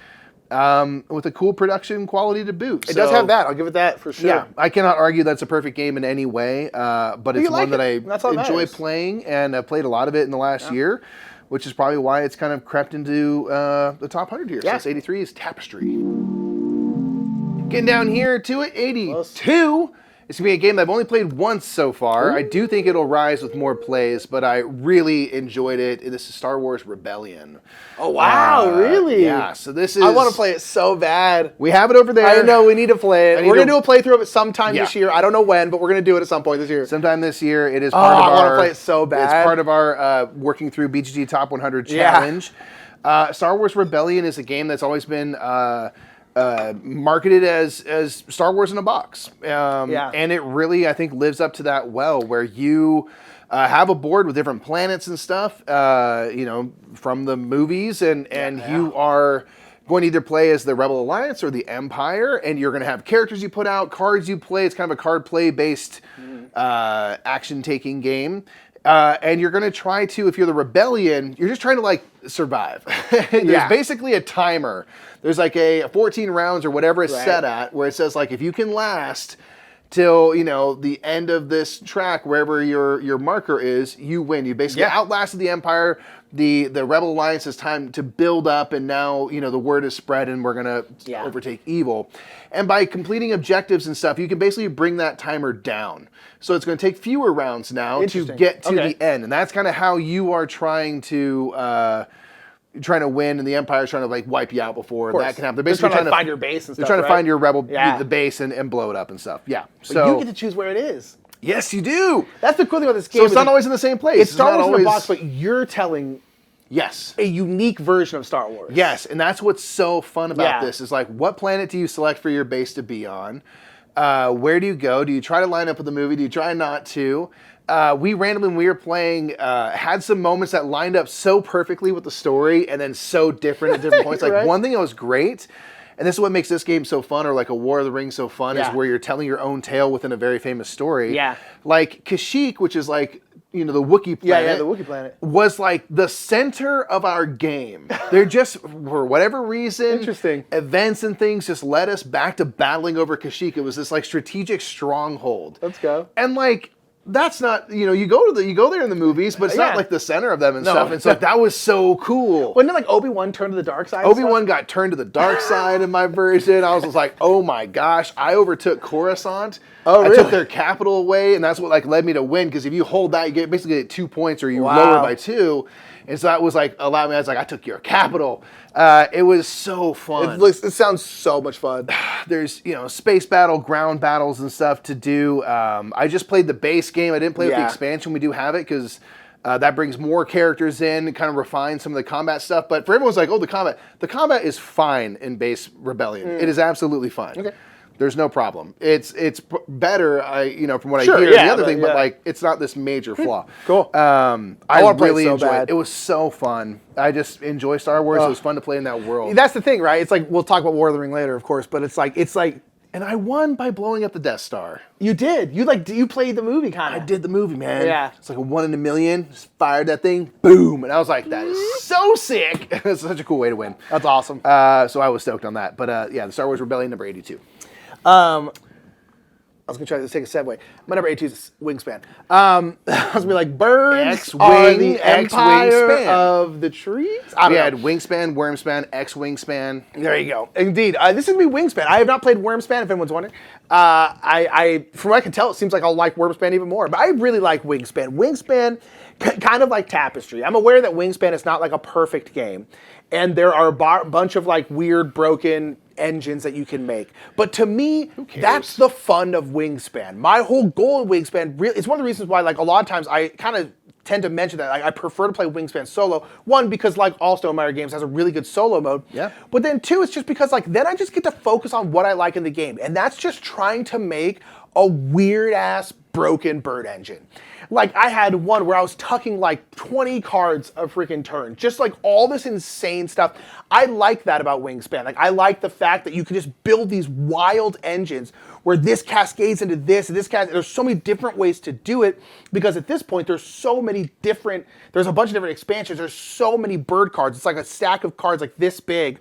with a cool production quality to boot. It does have that. I'll give it that for sure. Yeah, I cannot argue that's a perfect game in any way, but it's one that I enjoy playing, and I've played a lot of it in the last year, which is probably why it's kind of crept into the top 100 here. Yeah. So 83 is Tapestry. Getting down here to it, 82. It's going to be a game that I've only played once so far. Ooh. I do think it'll rise with more plays, but I really enjoyed it. This is Star Wars Rebellion. Oh, wow, really? Yeah, so this is... I want to play it so bad. We have it over there. I know, we need to play it. We're going to do a playthrough of it sometime this year. I don't know when, but we're going to do it at some point this year. Sometime this year. It is part of our... I want to play it so bad. It's part of our working through BGG Top 100 challenge. Star Wars Rebellion is a game that's always been... marketed as Star Wars in a box. And it really, I think, lives up to that well, where you have a board with different planets and stuff, from the movies, and you are going to either play as the Rebel Alliance or the Empire, and you're going to have characters you put out, cards you play. It's kind of a card play-based action-taking game. And you're going to try to, if you're the Rebellion, you're just trying to, survive. There's basically a timer. There's a 14 rounds or whatever it's set at, where it says, if you can last till, the end of this track, wherever your marker is, you win. You basically outlasted the Empire. The Rebel Alliance has time to build up, and now, the word is spread, and we're going to overtake evil. And by completing objectives and stuff, you can basically bring that timer down. So it's going to take fewer rounds now to get to the end. And that's kind of how you are trying to win, and the Empire's trying to wipe you out before that can happen. They're basically trying to find your base and stuff. They're trying to find your rebel, the base, and blow it up and stuff. Yeah. So you get to choose where it is. Yes, you do. That's the cool thing about this game. So it's not always in the same place. It's Star Wars in a box, but you're telling a unique version of Star Wars. Yes, and that's what's so fun about this is what planet do you select for your base to be on? Where do you go? Do you try to line up with the movie? Do you try not to? We randomly, when we were playing, had some moments that lined up so perfectly with the story, and then so different at different points. One thing that was great, and this is what makes this game so fun, or a War of the Rings so fun, is where you're telling your own tale within a very famous story. Yeah. Like Kashyyyk, which is the Wookiee planet. The Wookiee planet. Was the center of our game. They're just, for whatever reason, events and things just led us back to battling over Kashyyyk. It was this strategic stronghold. Let's go. And that's not, you go there in the movies, but it's not the center of them and stuff. And so that was so cool. Wasn't it Obi-Wan turned to the dark side? Obi-Wan got turned to the dark side in my version. I was just oh my gosh, I overtook Coruscant. Oh, really? I took their capital away, and that's what led me to win, because if you hold that, you basically get 2 points, or you lower by 2. And so that was allowed me, I was I took your capital. It was so fun. It sounds so much fun. There's, space battle, ground battles and stuff to do. I just played the base game. I didn't play with the expansion. We do have it, because that brings more characters in and kind of refines some of the combat stuff. But for everyone's the combat is fine in base Rebellion. It is absolutely fine. Okay. There's no problem. It's better, from what I hear. The other thing, but it's not this major flaw. Cool. I really enjoyed it. It was so fun. I just enjoy Star Wars. It was fun to play in that world. That's the thing, right? It's we'll talk about War of the Ring later, of course, but it's like. And I won by blowing up the Death Star. You did. You played the movie, kind of. I did the movie, man. Yeah. It's a 1 in a million. Just fired that thing, boom, and I was that is so sick. It's such a cool way to win. That's awesome. So I was stoked on that. But the Star Wars Rebellion number 82. I was going to try to take a segue. My number 82 is Wingspan. I was going to be birds are the empire of the trees? We had Wingspan, Wormspan, X-Wingspan. There you go. Indeed. This is going to be Wingspan. I have not played Wormspan, if anyone's wondering. From what I can tell, it seems like I'll like Wormspan even more. But I really like Wingspan. Wingspan, kind of like Tapestry. I'm aware that Wingspan is not a perfect game. And there are a bunch of weird, broken engines that you can make. But to me, that's the fun of Wingspan. My whole goal of Wingspan, really, it's one of the reasons why a lot of times I kind of tend to mention that I prefer to play Wingspan solo. One, because all Stonemaier games has a really good solo mode. Yeah. But then two, it's just because then I just get to focus on what I like in the game. And that's just trying to make a weird-ass broken bird engine. Like, I had one where I was tucking like 20 cards a freaking turn. Just like all this insane stuff. I like that about Wingspan. Like, I like the fact that you can just build these wild engines where this cascades into this, and this there's so many different ways to do it, because at this point there's so many different, there's a bunch of different expansions, there's so many bird cards. It's like a stack of cards like this big.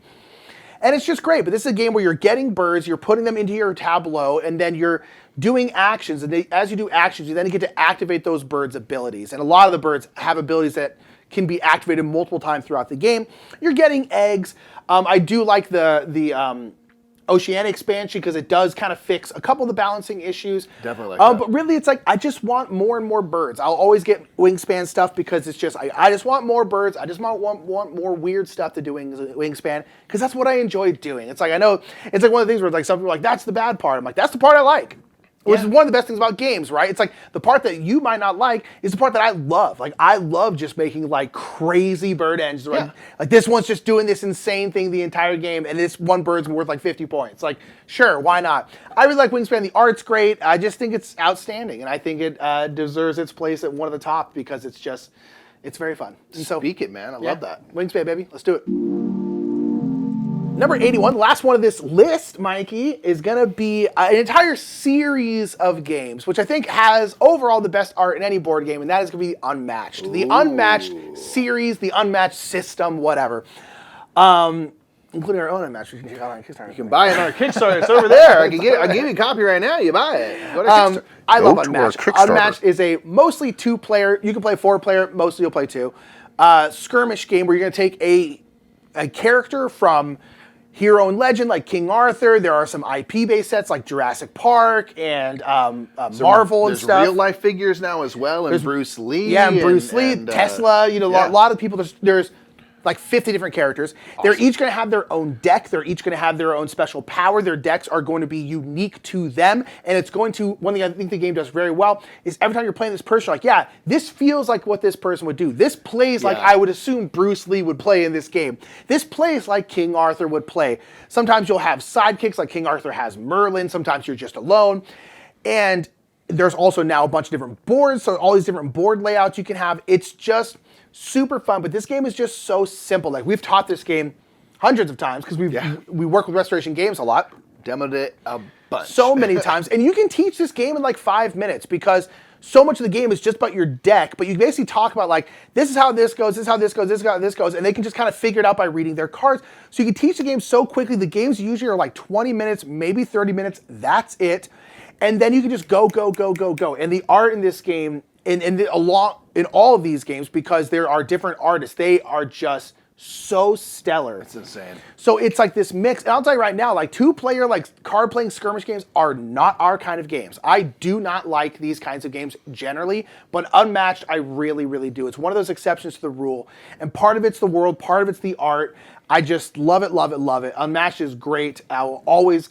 And it's just great, but this is a game where you're getting birds, you're putting them into your tableau, and then you're doing actions, and as you do actions, you then get to activate those birds' abilities. And a lot of the birds have abilities that can be activated multiple times throughout the game. You're getting eggs. I do like the Oceanic expansion because it does kind of fix a couple of the balancing issues. Definitely like that. But really, it's like, I just want more and more birds. I'll always get Wingspan stuff because it's just, I just want more birds. I just want more weird stuff to do Wingspan because that's what I enjoy doing. It's like, I know, it's like one of the things where like some people are like, that's the bad part. I'm like, that's the part I like. Which is one of the best things about games, right? It's like the part that you might not like is the part that I love. Like, I love just making like crazy bird engines. Right? Like this one's just doing this insane thing the entire game, and this one bird's worth like 50 points. Like, sure, why not? I really like Wingspan. The art's great. I just think it's outstanding, and I think it deserves its place at one of the top because it's just, it's very fun. And so, Speak it, man. I love that. Wingspan, baby. Let's do it. Number 81, the last one of this list, Mikey, is going to be an entire series of games, which I think has overall the best art in any board game, and that is going to be Unmatched. The Unmatched series, the Unmatched system, whatever. Including our own Unmatched, we can check out on Kickstarter. You can buy it on our Kickstarter. It's over there. I'll give you a copy right now. You buy it. Go to Kickstarter. I love Unmatched. Unmatched is a mostly 2-player, you can play 4-player, mostly you'll play 2, skirmish game where you're going to take a character from hero and legend like King Arthur. There are some IP-based sets like Jurassic Park and Marvel and stuff. There's real-life figures now as well, and there's Bruce Lee. Yeah, and Bruce Lee, Tesla. You know, a lot of people. There's like 50 different characters. Awesome. They're each going to have their own deck. They're each going to have their own special power. Their decks are going to be unique to them. And it's going to, one thing I think the game does very well is every time you're playing this person, you're like, yeah, this feels like what this person would do. This plays like I would assume Bruce Lee would play in this game. This plays like King Arthur would play. Sometimes you'll have sidekicks like King Arthur has Merlin. Sometimes you're just alone. And there's also now a bunch of different boards. So all these different board layouts you can have. It's just super fun, but this game is just so simple. Like, we've taught this game hundreds of times because we work with Restoration Games a lot. Demoed it a bunch. So many times. And you can teach this game in like 5 minutes because so much of the game is just about your deck, but you basically talk about like, this is how this goes, this is how this goes, this is how this goes, and they can just kind of figure it out by reading their cards. So you can teach the game so quickly. The games usually are like 20 minutes, maybe 30 minutes. That's it. And then you can just go, go, go, go, go. And the art in this game, in all of these games, because there are different artists, they are just so stellar. It's insane. So it's like this mix. And I'll tell you right now, like 2-player, like card-playing skirmish games are not our kind of games. I do not like these kinds of games generally, but Unmatched, I really, really do. It's one of those exceptions to the rule. And part of it's the world, part of it's the art. I just love it, love it, love it. Unmatched is great. I will always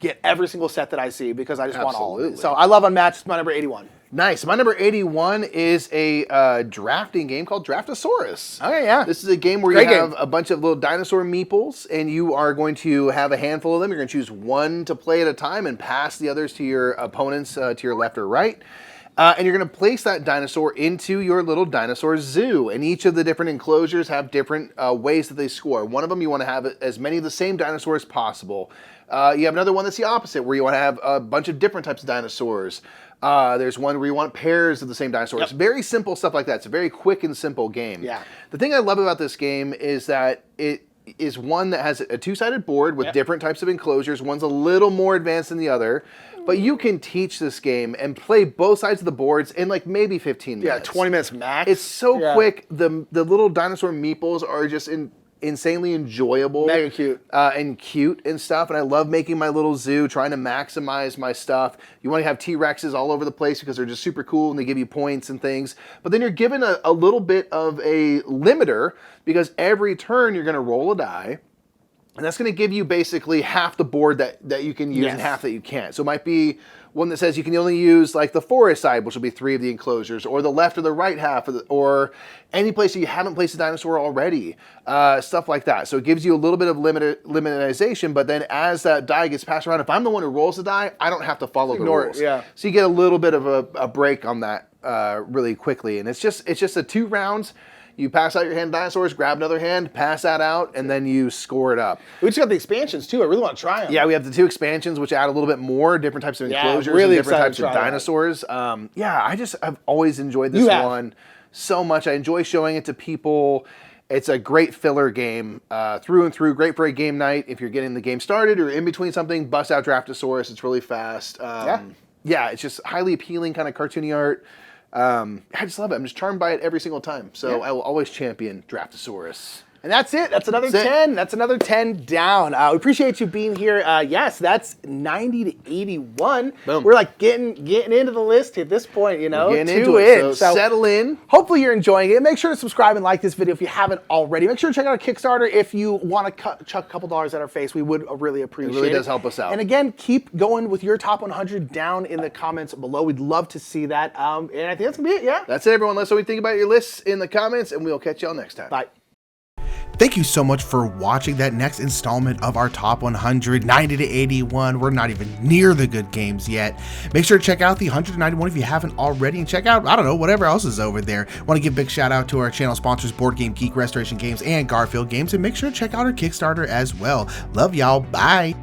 get every single set that I see because I just want all of it. So I love Unmatched. It's my number 81. Nice. My number 81 is a drafting game called Draftosaurus. Okay, yeah. This is a game where you have a bunch of little dinosaur meeples, and you are going to have a handful of them. You're going to choose one to play at a time and pass the others to your opponents to your left or right. And you're going to place that dinosaur into your little dinosaur zoo. And each of the different enclosures have different ways that they score. One of them, you want to have as many of the same dinosaurs as possible. You have another one that's the opposite, where you want to have a bunch of different types of dinosaurs. There's one where you want pairs of the same dinosaurs. Yep. Very simple stuff like that. It's a very quick and simple game. Yeah. The thing I love about this game is that it is one that has a 2-sided board with different types of enclosures. One's a little more advanced than the other. But you can teach this game and play both sides of the boards in like maybe 15 minutes. Yeah, 20 minutes max. It's so quick. The little dinosaur meeples are just insanely enjoyable. Mega cute. And cute and stuff. And I love making my little zoo, trying to maximize my stuff. You want to have T-Rexes all over the place because they're just super cool and they give you points and things. But then you're given a little bit of a limiter because every turn you're going to roll a die. And that's going to give you basically half the board that you can use and half that you can't. So it might be one that says you can only use like the forest side, which will be 3 of the enclosures, or the left or the right half, or any place that you haven't placed a dinosaur already, stuff like that. So it gives you a little bit of limitization, but then as that die gets passed around, if I'm the one who rolls the die, I don't have to follow the rules. Yeah. So you get a little bit of a break on that really quickly. And it's just a 2 rounds. You pass out your hand dinosaurs, grab another hand, pass that out, and then you score it up. We just got the expansions too. I really want to try them. Yeah, we have the 2 expansions, which add a little bit more, different types of enclosures, and different types of dinosaurs. Yeah, I've always enjoyed this one so much. I enjoy showing it to people. It's a great filler game through and through. Great for a game night if you're getting the game started or in between something. Bust out Draftosaurus. It's really fast. Yeah, it's just highly appealing, kind of cartoony art. I just love it. I'm just charmed by it every single time. So I will always champion Draftosaurus. And that's it. That's another 10. That's another 10 down. We appreciate you being here. Yes, that's 90 to 81. Boom. We're like getting into the list at this point, you know. We're getting into it. So settle in. Hopefully you're enjoying it. Make sure to subscribe and like this video if you haven't already. Make sure to check out our Kickstarter if you want to chuck a couple dollars at our face. We would really appreciate it. It really does help us out. And again, keep going with your top 100 down in the comments below. We'd love to see that. And I think that's going to be it, yeah? That's it, everyone. Let us know what you think about your lists in the comments, and we'll catch y'all next time. Bye. Thank you so much for watching that next installment of our top 100, 90 to 81. We're not even near the good games yet. Make sure to check out the 191 if you haven't already, and check out, I don't know, whatever else is over there. Want to give a big shout out to our channel sponsors, Board Game Geek, Restoration Games, and Garphill Games, and make sure to check out our Kickstarter as well. Love y'all. Bye.